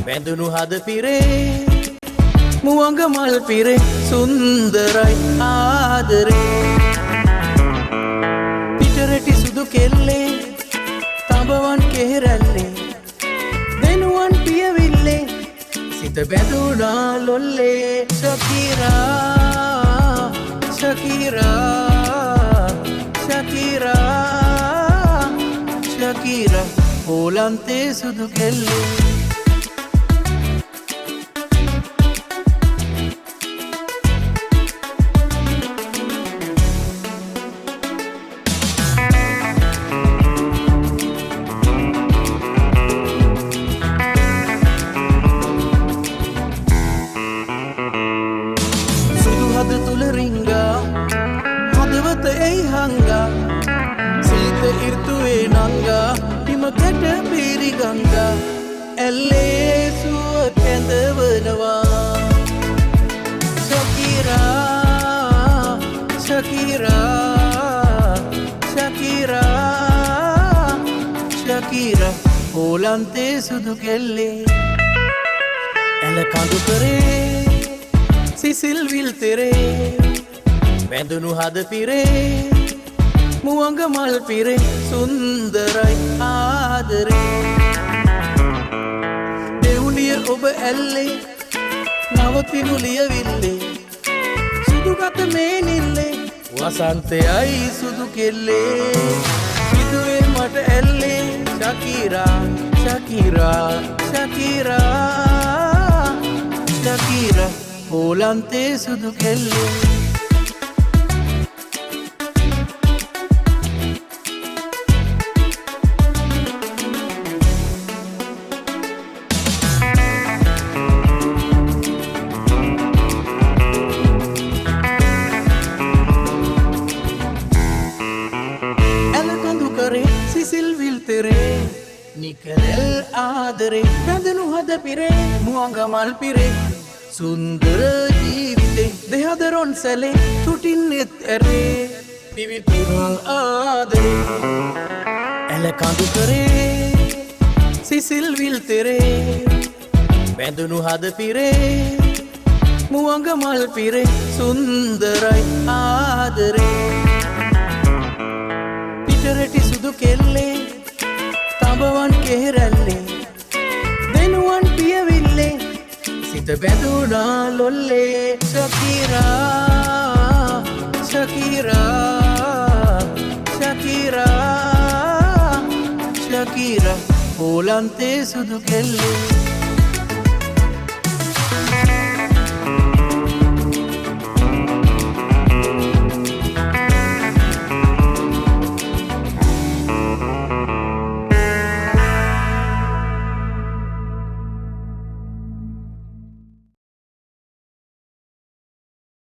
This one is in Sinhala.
බැඳුණු හද පිරේ මුවඟ මල් පිරේ සුන්දරයි ආදරේ පිටරටි සුදු කෙල්ලේ තඹවන් කෙහෙරැල්ලේ දෙනුවන් පියවිල්ලේ සිත බැඳුණා ලොල්ලේ ශකීරා ශකීරා ශකීරා ශකීරා ඕලන්තේ සුදු කෙල්ලේ හදවත එයි හංගා සීත ඉර්තුවේ නංගා හිම කැට පිරි ගංගා ඇල්ලේ සුව කැඳවනවා ශකීරා ශකීරා ශකීරා ශකීරා ඕලන්තේ සුදු කෙල්ලේ ඇල කඳු කරේ සිසිල් විල් තෙරේ බැඳුණු හද පිරේ මුවඟ මල් පිරේ සුන්දරයි ආදරේ දෙවුනිය ඔබ ඇල්ලේ නවතිනු ලියවිල්ලේ සුදුගත මේ නිල්ලේ වසන්තයයි සුදු කෙල්ලේ සිදුවේ මට ඇල්ලේ ශකීරා ශකීරා ශකීරා ශකීරා ඕලන්තේ සුදු කෙල්ලේ සිසිල් විල් තෙරේ නිකරල් ආදරේ බැඳුණු හද පිරේ මුවඟ මල් පිරේ සුන්දර ජීවිතේ දෙහදරොන් සැලේ තුටින් නෙත් ඇරේ පිවිතුරුන් ආදරේ ඇල කඳු කරේ සිසිල් විල් තෙරේ බැඳුණු හද පිරේ මුවඟ මල් පිරේ සුන්දරයි ආදරේ පිටරටි සුදු කෙල්ලේ තඹවන් කෙහෙරැල්ලේ දෙනුවන් පියවිල්ලේ සිත බැඳුණා ලොල්ලේ ශකීරා ශකීරා ශකීරා ශකීරා ඕලන්තේ සුදු කෙල්ලේ